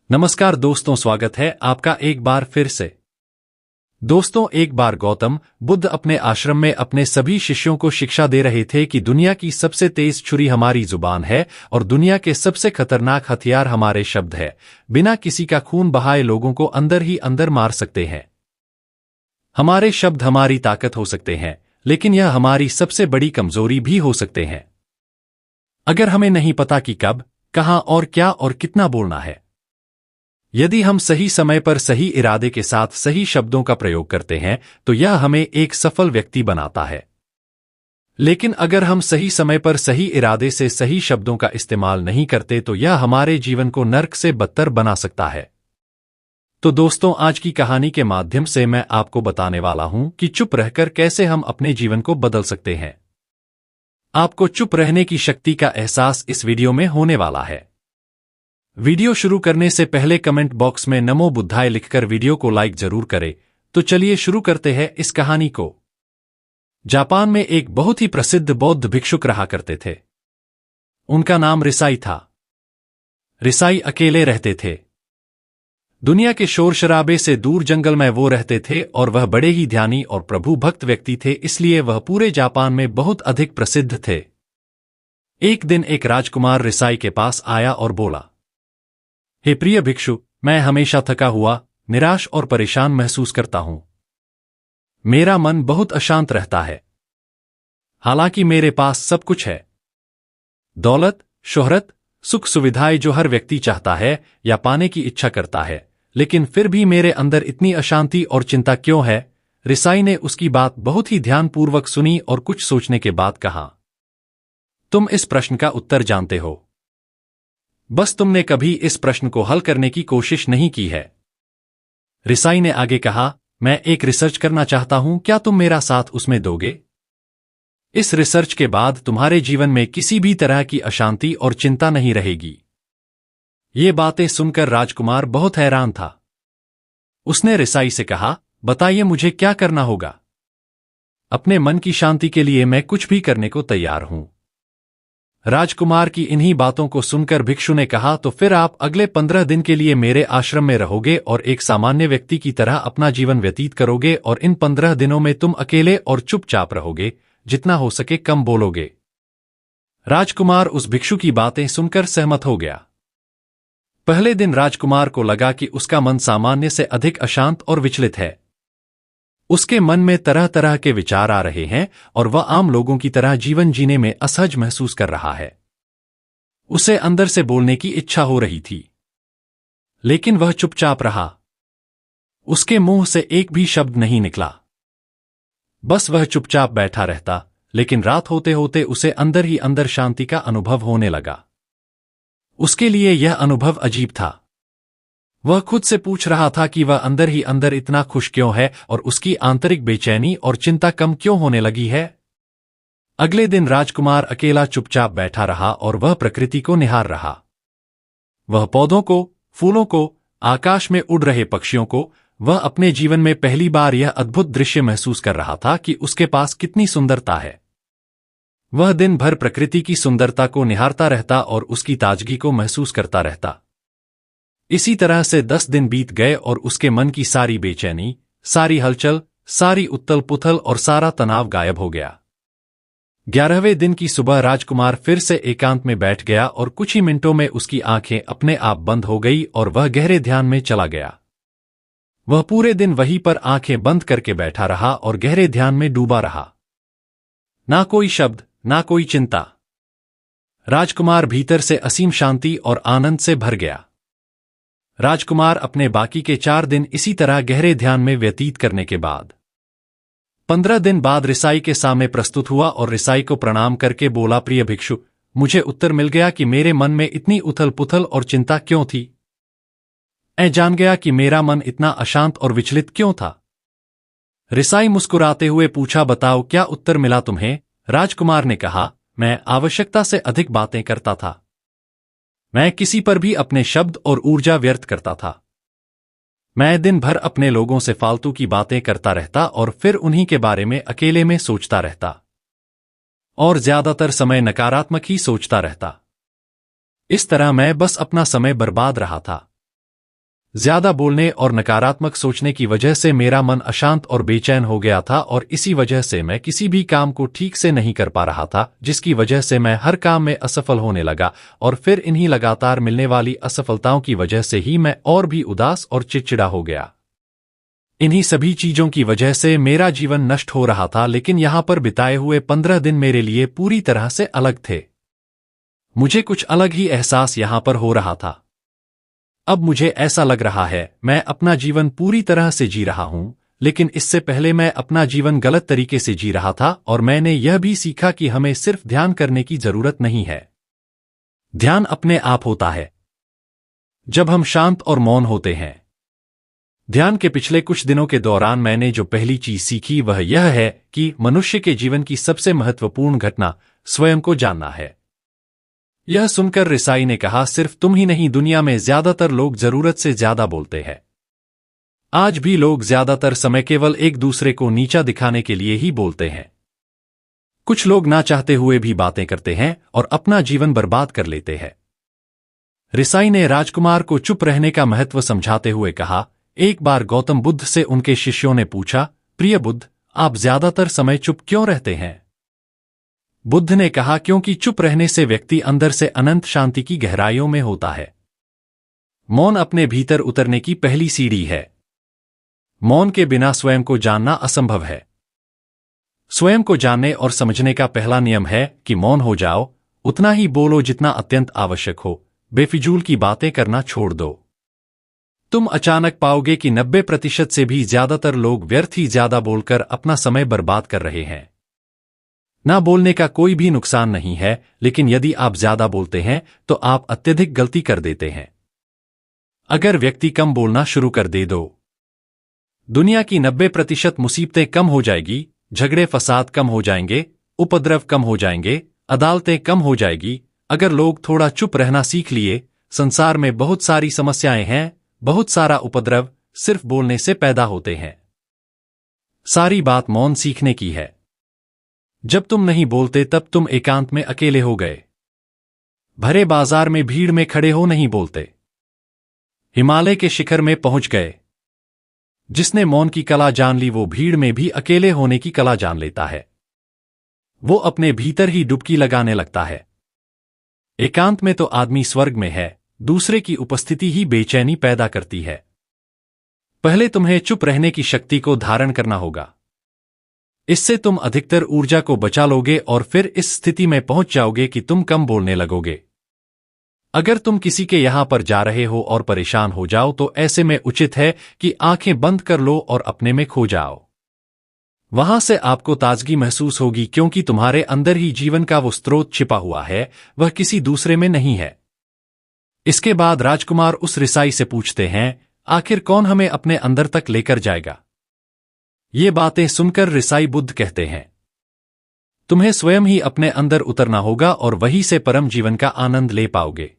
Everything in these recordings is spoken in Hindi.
नमस्कार दोस्तों, स्वागत है आपका एक बार फिर से। दोस्तों, एक बार गौतम बुद्ध अपने आश्रम में अपने सभी शिष्यों को शिक्षा दे रहे थे कि दुनिया की सबसे तेज छुरी हमारी जुबान है और दुनिया के सबसे खतरनाक हथियार हमारे शब्द है। बिना किसी का खून बहाए लोगों को अंदर ही अंदर मार सकते हैं। हमारे शब्द हमारी ताकत हो सकते हैं, लेकिन यह हमारी सबसे बड़ी कमजोरी भी हो सकते हैं। अगर हमें नहीं पता कि कब, कहां और क्या और कितना बोलना है। यदि हम सही समय पर सही इरादे के साथ सही शब्दों का प्रयोग करते हैं तो यह हमें एक सफल व्यक्ति बनाता है। लेकिन अगर हम सही समय पर सही इरादे से सही शब्दों का इस्तेमाल नहीं करते तो यह हमारे जीवन को नर्क से बदतर बना सकता है। तो दोस्तों, आज की कहानी के माध्यम से मैं आपको बताने वाला हूं कि चुप रहकर कैसे हम अपने जीवन को बदल सकते हैं। आपको चुप रहने की शक्ति का एहसास इस वीडियो में होने वाला है। वीडियो शुरू करने से पहले कमेंट बॉक्स में नमो बुद्धाय लिखकर वीडियो को लाइक जरूर करें। तो चलिए शुरू करते हैं इस कहानी को। जापान में एक बहुत ही प्रसिद्ध बौद्ध भिक्षुक रहा करते थे। उनका नाम रिसाई था। रिसाई अकेले रहते थे। दुनिया के शोर शराबे से दूर जंगल में वो रहते थे और वह बड़े ही ध्यानी और प्रभु भक्त व्यक्ति थे, इसलिए वह पूरे जापान में बहुत अधिक प्रसिद्ध थे। एक दिन एक राजकुमार रिसाई के पास आया और बोला, हे प्रिय भिक्षु, मैं हमेशा थका हुआ, निराश और परेशान महसूस करता हूं। मेरा मन बहुत अशांत रहता है। हालांकि मेरे पास सब कुछ है, दौलत, शोहरत, सुख सुविधाएं जो हर व्यक्ति चाहता है या पाने की इच्छा करता है, लेकिन फिर भी मेरे अंदर इतनी अशांति और चिंता क्यों है? रिसाई ने उसकी बात बहुत ही ध्यानपूर्वक सुनी और कुछ सोचने के बाद कहा, तुम इस प्रश्न का उत्तर जानते हो, बस तुमने कभी इस प्रश्न को हल करने की कोशिश नहीं की है। रिसाई ने आगे कहा, मैं एक रिसर्च करना चाहता हूं, क्या तुम मेरा साथ उसमें दोगे? इस रिसर्च के बाद तुम्हारे जीवन में किसी भी तरह की अशांति और चिंता नहीं रहेगी। ये बातें सुनकर राजकुमार बहुत हैरान था। उसने रिसाई से कहा, बताइए मुझे क्या करना होगा? अपने मन की शांति के लिए मैं कुछ भी करने को तैयार हूं। राजकुमार की इन्हीं बातों को सुनकर भिक्षु ने कहा, तो फिर आप अगले 15 दिन के लिए मेरे आश्रम में रहोगे और एक सामान्य व्यक्ति की तरह अपना जीवन व्यतीत करोगे और इन 15 दिनों में तुम अकेले और चुपचाप रहोगे, जितना हो सके कम बोलोगे। राजकुमार उस भिक्षु की बातें सुनकर सहमत हो गया। पहले दिन राजकुमार को लगा कि उसका मन सामान्य से अधिक अशांत और विचलित है। उसके मन में तरह तरह के विचार आ रहे हैं और वह आम लोगों की तरह जीवन जीने में असहज महसूस कर रहा है। उसे अंदर से बोलने की इच्छा हो रही थी, लेकिन वह चुपचाप रहा। उसके मुंह से एक भी शब्द नहीं निकला। बस वह चुपचाप बैठा रहता, लेकिन रात होते होते उसे अंदर ही अंदर शांति का अनुभव होने लगा। उसके लिए यह अनुभव अजीब था। वह खुद से पूछ रहा था कि वह अंदर ही अंदर इतना खुश क्यों है और उसकी आंतरिक बेचैनी और चिंता कम क्यों होने लगी है। अगले दिन राजकुमार अकेला चुपचाप बैठा रहा और वह प्रकृति को निहार रहा। वह पौधों को, फूलों को, आकाश में उड़ रहे पक्षियों को, वह अपने जीवन में पहली बार यह अद्भुत दृश्य महसूस कर रहा था कि उसके पास कितनी सुंदरता है। वह दिन भर प्रकृति की सुंदरता को निहारता रहता और उसकी ताजगी को महसूस करता रहता। इसी तरह से 10 दिन बीत गए और उसके मन की सारी बेचैनी, सारी हलचल, सारी उथल पुथल और सारा तनाव गायब हो गया। 11वें दिन की सुबह राजकुमार फिर से एकांत में बैठ गया और कुछ ही मिनटों में उसकी आंखें अपने आप बंद हो गई और वह गहरे ध्यान में चला गया। वह पूरे दिन वहीं पर आंखें बंद करके बैठा रहा और गहरे ध्यान में डूबा रहा। ना कोई शब्द, ना कोई चिंता। राजकुमार भीतर से असीम शांति और आनंद से भर गया। राजकुमार अपने बाकी के 4 दिन इसी तरह गहरे ध्यान में व्यतीत करने के बाद 15 दिन बाद रिसाई के सामने प्रस्तुत हुआ और रिसाई को प्रणाम करके बोला, प्रिय भिक्षु, मुझे उत्तर मिल गया कि मेरे मन में इतनी उथल पुथल और चिंता क्यों थी। मैं जान गया कि मेरा मन इतना अशांत और विचलित क्यों था। रिसाई मुस्कुराते हुए पूछा, बताओ क्या उत्तर मिला तुम्हें? राजकुमार ने कहा, मैं आवश्यकता से अधिक बातें करता था। मैं किसी पर भी अपने शब्द और ऊर्जा व्यर्थ करता था। मैं दिन भर अपने लोगों से फालतू की बातें करता रहता और फिर उन्हीं के बारे में अकेले में सोचता रहता और ज्यादातर समय नकारात्मक ही सोचता रहता। इस तरह मैं बस अपना समय बर्बाद रहा था। ज्यादा बोलने और नकारात्मक सोचने की वजह से मेरा मन अशांत और बेचैन हो गया था और इसी वजह से मैं किसी भी काम को ठीक से नहीं कर पा रहा था, जिसकी वजह से मैं हर काम में असफल होने लगा और फिर इन्हीं लगातार मिलने वाली असफलताओं की वजह से ही मैं और भी उदास और चिड़चिड़ा हो गया। इन्हीं सभी चीजों की वजह से मेरा जीवन नष्ट हो रहा था, लेकिन यहां पर बिताए हुए 15 दिन मेरे लिए पूरी तरह से अलग थे। मुझे कुछ अलग ही एहसास यहां पर हो रहा था। अब मुझे ऐसा लग रहा है मैं अपना जीवन पूरी तरह से जी रहा हूं, लेकिन इससे पहले मैं अपना जीवन गलत तरीके से जी रहा था और मैंने यह भी सीखा कि हमें सिर्फ ध्यान करने की जरूरत नहीं है। ध्यान अपने आप होता है जब हम शांत और मौन होते हैं। ध्यान के पिछले कुछ दिनों के दौरान मैंने जो पहली चीज सीखी वह यह है कि मनुष्य के जीवन की सबसे महत्वपूर्ण घटना स्वयं को जानना है। यह सुनकर रिसाई ने कहा, सिर्फ तुम ही नहीं, दुनिया में ज्यादातर लोग जरूरत से ज्यादा बोलते हैं। आज भी लोग ज्यादातर समय केवल एक दूसरे को नीचा दिखाने के लिए ही बोलते हैं। कुछ लोग ना चाहते हुए भी बातें करते हैं और अपना जीवन बर्बाद कर लेते हैं। रिसाई ने राजकुमार को चुप रहने का महत्व समझाते हुए कहा, एक बार गौतम बुद्ध से उनके शिष्यों ने पूछा, प्रिय बुद्ध, आप ज्यादातर समय चुप क्यों रहते हैं? बुद्ध ने कहा, क्योंकि चुप रहने से व्यक्ति अंदर से अनंत शांति की गहराइयों में होता है। मौन अपने भीतर उतरने की पहली सीढ़ी है। मौन के बिना स्वयं को जानना असंभव है। स्वयं को जानने और समझने का पहला नियम है कि मौन हो जाओ, उतना ही बोलो जितना अत्यंत आवश्यक हो, बेफिजूल की बातें करना छोड़ दो। तुम अचानक पाओगे कि 90% से भी ज्यादातर लोग व्यर्थ ही ज्यादा बोलकर अपना समय बर्बाद कर रहे हैं। ना बोलने का कोई भी नुकसान नहीं है, लेकिन यदि आप ज्यादा बोलते हैं तो आप अत्यधिक गलती कर देते हैं। अगर व्यक्ति कम बोलना शुरू कर दे दो, दुनिया की 90% मुसीबतें कम हो जाएगी, झगड़े फसाद कम हो जाएंगे, उपद्रव कम हो जाएंगे, अदालतें कम हो जाएगी। अगर लोग थोड़ा चुप रहना सीख लिए, संसार में बहुत सारी समस्याएं हैं, बहुत सारा उपद्रव सिर्फ बोलने से पैदा होते हैं। सारी बात मौन सीखने की है। जब तुम नहीं बोलते तब तुम एकांत में अकेले हो गए। भरे बाजार में भीड़ में खड़े हो नहीं बोलते। हिमालय के शिखर में पहुंच गए। जिसने मौन की कला जान ली वो भीड़ में भी अकेले होने की कला जान लेता है। वो अपने भीतर ही डुबकी लगाने लगता है। एकांत में तो आदमी स्वर्ग में है, दूसरे की उपस्थिति ही बेचैनी पैदा करती है। पहले तुम्हें चुप रहने की शक्ति को धारण करना होगा। इससे तुम अधिकतर ऊर्जा को बचा लोगे और फिर इस स्थिति में पहुंच जाओगे कि तुम कम बोलने लगोगे। अगर तुम किसी के यहां पर जा रहे हो और परेशान हो जाओ तो ऐसे में उचित है कि आंखें बंद कर लो और अपने में खो जाओ। वहां से आपको ताजगी महसूस होगी, क्योंकि तुम्हारे अंदर ही जीवन का वो स्रोत छिपा हुआ है, वह किसी दूसरे में नहीं है। इसके बाद राजकुमार उस रिसाई से पूछते हैं, आखिर कौन हमें अपने अंदर तक लेकर जाएगा? ये बातें सुनकर रिसाई बुद्ध कहते हैं, तुम्हें स्वयं ही अपने अंदर उतरना होगा और वहीं से परम जीवन का आनंद ले पाओगे।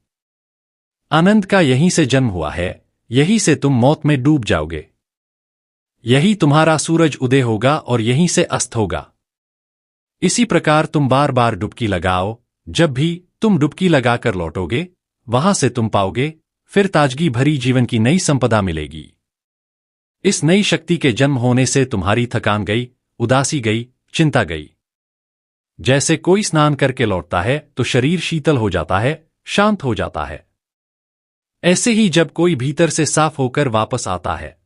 आनंद का यहीं से जन्म हुआ है, यहीं से तुम मौत में डूब जाओगे। यही तुम्हारा सूरज उदय होगा और यहीं से अस्त होगा। इसी प्रकार तुम बार बार डुबकी लगाओ। जब भी तुम डुबकी लगाकर लौटोगे, वहां से तुम पाओगे फिर ताजगी भरी जीवन की नई संपदा मिलेगी। इस नई शक्ति के जन्म होने से तुम्हारी थकान गई, उदासी गई, चिंता गई। जैसे कोई स्नान करके लौटता है तो शरीर शीतल हो जाता है, शांत हो जाता है। ऐसे ही जब कोई भीतर से साफ होकर वापस आता है,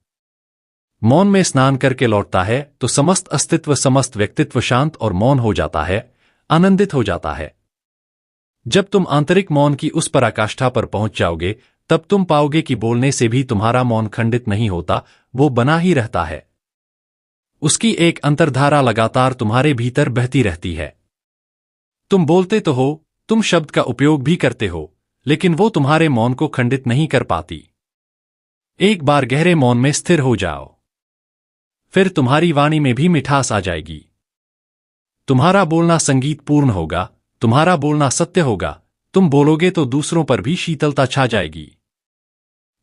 मौन में स्नान करके लौटता है, तो समस्त अस्तित्व, समस्त व्यक्तित्व शांत और मौन हो जाता है, आनंदित हो जाता है। जब तुम आंतरिक मौन की उस पराकाष्ठा पर पहुंच जाओगे, तब तुम पाओगे कि बोलने से भी तुम्हारा मौन खंडित नहीं होता, वो बना ही रहता है। उसकी एक अंतर्धारा लगातार तुम्हारे भीतर बहती रहती है। तुम बोलते तो हो, तुम शब्द का उपयोग भी करते हो, लेकिन वो तुम्हारे मौन को खंडित नहीं कर पाती। एक बार गहरे मौन में स्थिर हो जाओ, फिर तुम्हारी वाणी में भी मिठास आ जाएगी। तुम्हारा बोलना संगीत पूर्ण होगा, तुम्हारा बोलना सत्य होगा। तुम बोलोगे तो दूसरों पर भी शीतलता छा जाएगी।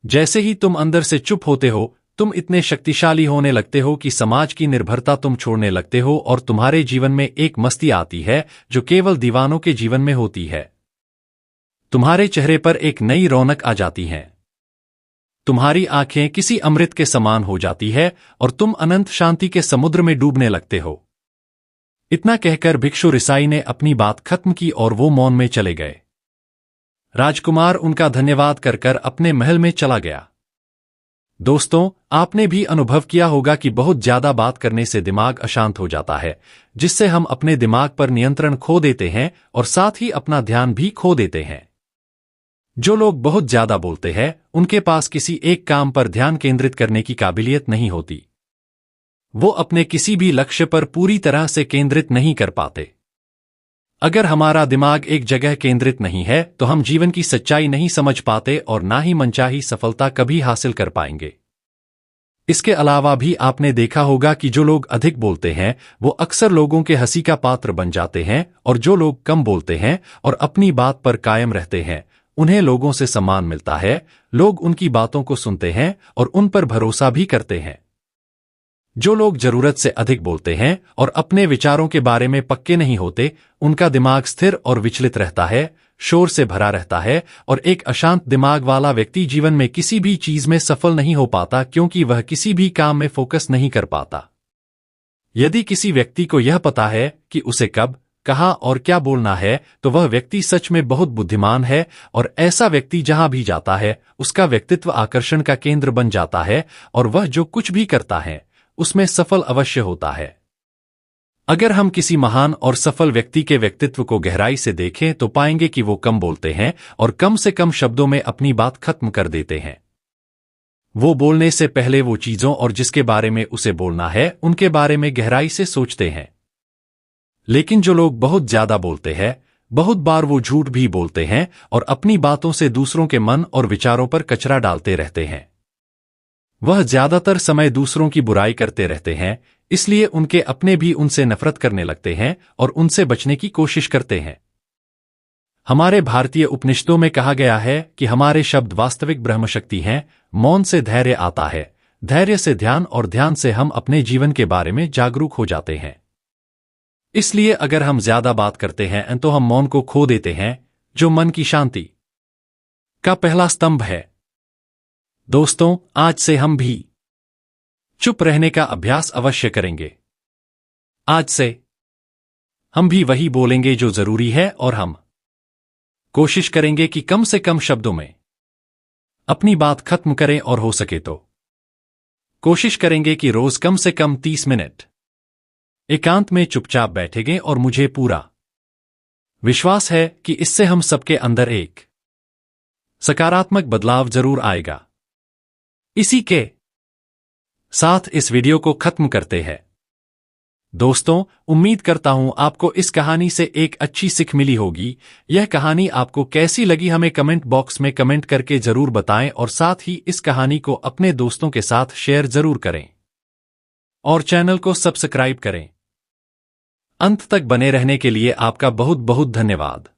जैसे ही तुम अंदर से चुप होते हो, तुम इतने शक्तिशाली होने लगते हो कि समाज की निर्भरता तुम छोड़ने लगते हो और तुम्हारे जीवन में एक मस्ती आती है जो केवल दीवानों के जीवन में होती है। तुम्हारे चेहरे पर एक नई रौनक आ जाती है। तुम्हारी आंखें किसी अमृत के समान हो जाती है और तुम अनंत शांति के समुद्र में डूबने लगते हो। इतना कहकर भिक्षु रिसाई ने अपनी बात खत्म की और वो मौन में चले गए। राजकुमार उनका धन्यवाद कर अपने महल में चला गया। दोस्तों, आपने भी अनुभव किया होगा कि बहुत ज्यादा बात करने से दिमाग अशांत हो जाता है, जिससे हम अपने दिमाग पर नियंत्रण खो देते हैं और साथ ही अपना ध्यान भी खो देते हैं। जो लोग बहुत ज्यादा बोलते हैं, उनके पास किसी एक काम पर ध्यान केंद्रित करने की काबिलियत नहीं होती। वो अपने किसी भी लक्ष्य पर पूरी तरह से केंद्रित नहीं कर पाते। अगर हमारा दिमाग एक जगह केंद्रित नहीं है तो हम जीवन की सच्चाई नहीं समझ पाते और ना ही मनचाही सफलता कभी हासिल कर पाएंगे। इसके अलावा भी आपने देखा होगा कि जो लोग अधिक बोलते हैं वो अक्सर लोगों के हंसी का पात्र बन जाते हैं, और जो लोग कम बोलते हैं और अपनी बात पर कायम रहते हैं उन्हें लोगों से सम्मान मिलता है। लोग उनकी बातों को सुनते हैं और उन पर भरोसा भी करते हैं। जो लोग जरूरत से अधिक बोलते हैं और अपने विचारों के बारे में पक्के नहीं होते, उनका दिमाग स्थिर और विचलित रहता है, शोर से भरा रहता है, और एक अशांत दिमाग वाला व्यक्ति जीवन में किसी भी चीज में सफल नहीं हो पाता, क्योंकि वह किसी भी काम में फोकस नहीं कर पाता। यदि किसी व्यक्ति को यह पता है कि उसे कब, कहाँ और क्या बोलना है, तो वह व्यक्ति सच में बहुत बुद्धिमान है, और ऐसा व्यक्ति जहां भी जाता है उसका व्यक्तित्व आकर्षण का केंद्र बन जाता है और वह जो कुछ भी करता है उसमें सफल अवश्य होता है। अगर हम किसी महान और सफल व्यक्ति के व्यक्तित्व को गहराई से देखें तो पाएंगे कि वो कम बोलते हैं और कम से कम शब्दों में अपनी बात खत्म कर देते हैं। वो बोलने से पहले वो चीजों और जिसके बारे में उसे बोलना है उनके बारे में गहराई से सोचते हैं। लेकिन जो लोग बहुत ज्यादा बोलते हैं, बहुत बार वो झूठ भी बोलते हैं और अपनी बातों से दूसरों के मन और विचारों पर कचरा डालते रहते हैं। वह ज्यादातर समय दूसरों की बुराई करते रहते हैं, इसलिए उनके अपने भी उनसे नफरत करने लगते हैं और उनसे बचने की कोशिश करते हैं। हमारे भारतीय उपनिषदों में कहा गया है कि हमारे शब्द वास्तविक ब्रह्मशक्ति हैं। मौन से धैर्य आता है, धैर्य से ध्यान, और ध्यान से हम अपने जीवन के बारे में जागरूक हो जाते हैं। इसलिए अगर हम ज्यादा बात करते हैं तो हम मौन को खो देते हैं, जो मन की शांति का पहला स्तंभ है। दोस्तों, आज से हम भी चुप रहने का अभ्यास अवश्य करेंगे। आज से हम भी वही बोलेंगे जो जरूरी है, और हम कोशिश करेंगे कि कम से कम शब्दों में अपनी बात खत्म करें, और हो सके तो कोशिश करेंगे कि रोज कम से कम 30 मिनट एकांत में चुपचाप बैठेंगे, और मुझे पूरा विश्वास है कि इससे हम सबके अंदर एक सकारात्मक बदलाव जरूर आएगा। इसी के साथ इस वीडियो को खत्म करते हैं। दोस्तों, उम्मीद करता हूं आपको इस कहानी से एक अच्छी सीख मिली होगी। यह कहानी आपको कैसी लगी हमें कमेंट बॉक्स में कमेंट करके जरूर बताएं, और साथ ही इस कहानी को अपने दोस्तों के साथ शेयर जरूर करें और चैनल को सब्सक्राइब करें। अंत तक बने रहने के लिए आपका बहुत बहुत धन्यवाद।